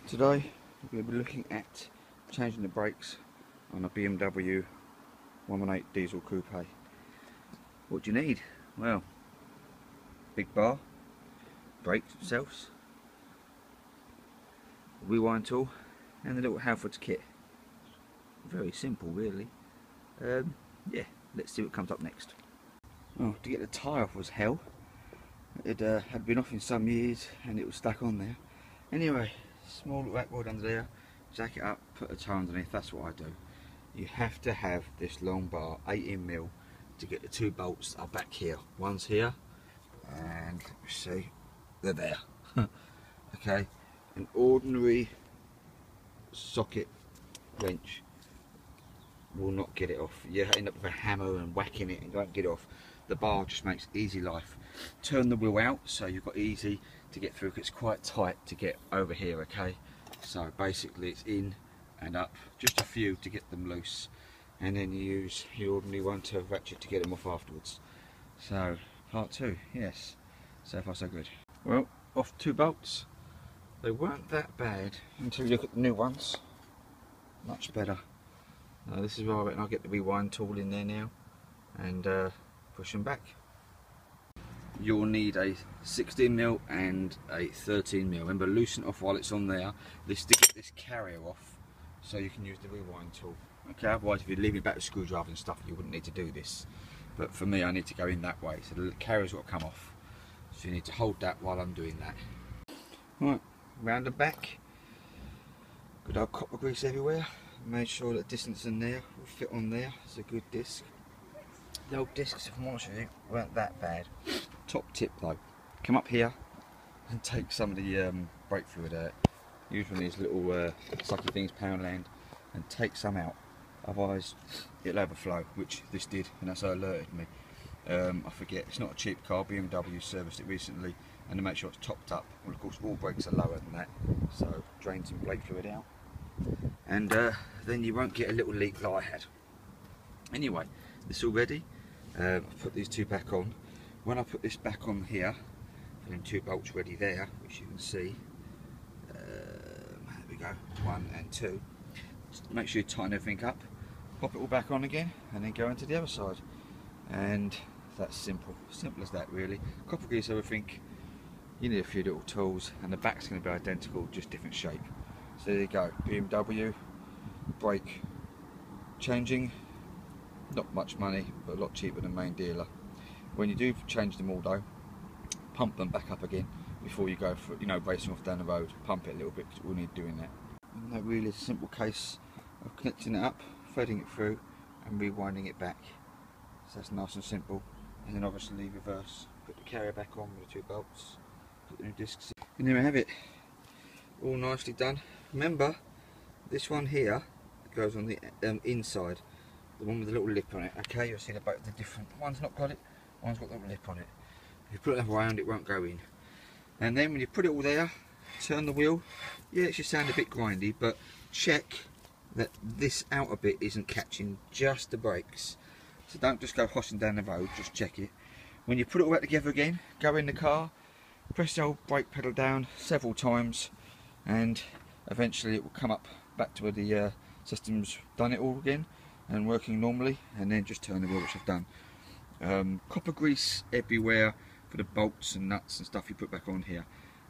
Today we'll be looking at changing the brakes on a BMW 118 diesel coupe. What do you need? Well, big bar, brakes themselves, a rewind tool and a little Halfords kit. Very simple really. Yeah, let's see what comes up next. Well, to get the tyre off was hell. It had been off in some years and it was stuck on there. Anyway, small little rack rod under there, jack it up, put a tyre underneath. That's what I do. You have to have this long bar, 18mm, to get the two bolts that are back here. One's here, and you see, they're there. Okay, an ordinary socket wrench will not get it off. You end up with a hammer and whacking it and you won't get it off. The bar just makes easy life. Turn the wheel out so you've got easy to get through, because it's quite tight to get over here. Okay, so basically it's in and up, just a few to get them loose, and then you use your ordinary one to ratchet to get them off afterwards. So part two, yes, so far so good. Well, off two bolts. They weren't that bad until you look at the new ones. Much better. Now this is where I reckon I'll get the rewind tool in there now and push them back. You'll need a 16mm and a 13mm. Remember, loosen it off while it's on there. This to get this carrier off, so you can use the rewind tool. Okay, otherwise if you're leaving back with screwdriver and stuff, you wouldn't need to do this. But for me, I need to go in that way, so the carrier's got to come off. So you need to hold that while I'm doing that. Right, round the back. Good old copper grease everywhere. Made sure that distance in there will fit on there. It's a good disc. The old discs, if I'm honest with you, weren't that bad. Top tip though, come up here and take some of the brake fluid out. Use one of these little sucky things, Poundland, and take some out. Otherwise it'll overflow, which this did, and that's alerted me. I forget, it's not a cheap car. BMW serviced it recently, and to make sure it's topped up. Well, of course all brakes are lower than that, so drain some brake fluid out, and then you won't get a little leak like I had. Anyway, this all ready. I've put these two back on. When I put this back on here, and two bolts ready there, which you can see, there we go, 1 and 2. Just make sure you tighten everything up, pop it all back on again, and then go into the other side. And that's simple as that really. Copper grease everything. You need a few little tools, and the back's going to be identical, just different shape. So there you go, BMW brake changing. Not much money, but a lot cheaper than main dealer. When you do change them all though, pump them back up again before you go for, racing off down the road. Pump it a little bit, because we'll need doing that. And that really is a simple case of connecting it up, threading it through and rewinding it back. So that's nice and simple. And then obviously reverse, put the carrier back on with the two bolts, put the new discs in. And there we have it, all nicely done. Remember, this one here goes on the inside. The one with the little lip on it, okay? You'll see the both the different. One's not got it, one's got the little lip on it. If you put it around, it won't go in. And then when you put it all there, turn the wheel. Yeah, it should sound a bit grindy, but check that this outer bit isn't catching just the brakes. So don't just go hossing down the road, just check it. When you put it all back together again, go in the car, press the old brake pedal down several times, and eventually it will come up back to where the system's done it all again and working normally, and then just turn the wheel, which I've done. Copper grease everywhere for the bolts and nuts and stuff you put back on here.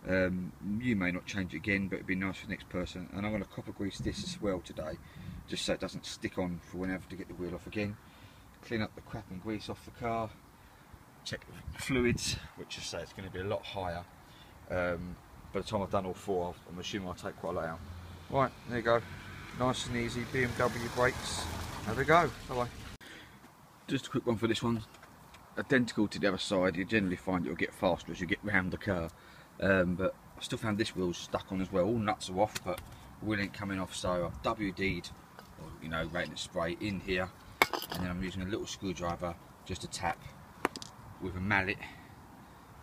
You may not change it again, but it'd be nice for the next person. And I'm going to copper grease this as well today, just so it doesn't stick on for whenever to get the wheel off again. Clean up the crap and grease off the car. Check the fluids, which I say it's going to be a lot higher. By the time I've done all four, I'm assuming I'll take quite a lot out. Right, there you go. Nice and easy BMW brakes. There we go. Bye bye. Just a quick one for this one. Identical to the other side. You generally find it'll get faster as you get round the car. But I still found this wheel stuck on as well. All nuts are off, but the wheel ain't coming off. So I've WD'd, or rating spray in here, and then I'm using a little screwdriver just to tap with a mallet,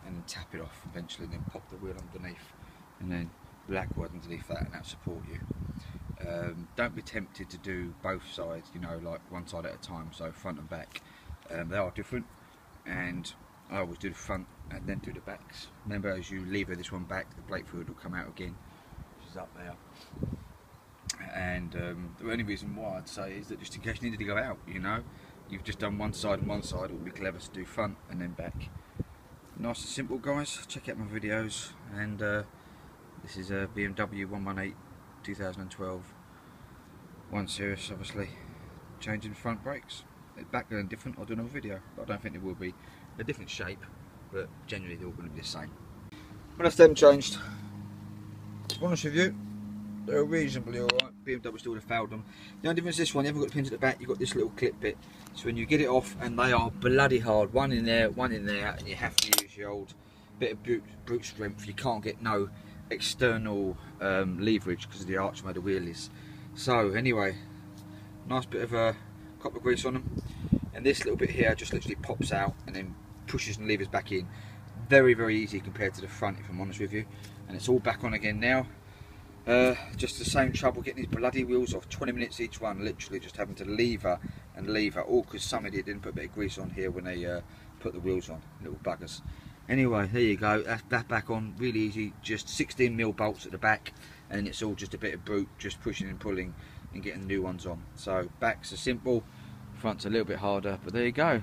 and then tap it off eventually. And then pop the wheel underneath, and then black rod underneath that, and that'll support you. Don't be tempted to do both sides, like one side at a time, so front and back. They are different, and I always do the front and then do the backs. Remember, as you lever this one back, the brake fluid will come out again. is up there. And the only reason why I'd say is that just in case you needed to go out, you know, you've just done one side and one side, it would be clever to do front and then back. Nice and simple, guys. Check out my videos. And this is a BMW 118 2012 1 Series, obviously changing front brakes. Back going different, I'll do another video, but I don't think it will be a different shape, but generally they're all going to be the same. But that's them changed. To be honest with you, they're reasonably alright. BMW still would have failed them. The only difference is this one, you haven't got the pins at the back, you've got this little clip bit. So when you get it off, and they are bloody hard, one in there, and you have to use your old bit of brute strength. You can't get no external leverage because of the arch where the wheel is. So anyway, nice bit of copper grease on them. And this little bit here just literally pops out and then pushes and levers back in. Very, very easy compared to the front, if I'm honest with you. And it's all back on again now. Just the same trouble getting these bloody wheels off. 20 minutes each one, literally just having to lever and lever. All because somebody didn't put a bit of grease on here when they put the wheels on. Little buggers. Anyway, there you go. That's back on. Really easy. Just 16mm bolts at the back, and then it's all just a bit of brute, just pushing and pulling and getting the new ones on. So backs are simple, front's a little bit harder, but there you go.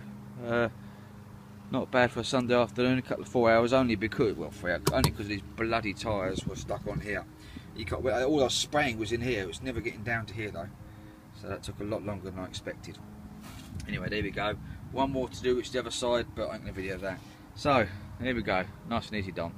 Not bad for a Sunday afternoon. A couple of 4 hours only because, well, 3 hours, only because these bloody tyres were stuck on here. You got, all our spraying was in here. It was never getting down to here though, so that took a lot longer than I expected. Anyway, there we go. One more to do, which is the other side, but I ain't gonna video that. So there we go, nice and easy done.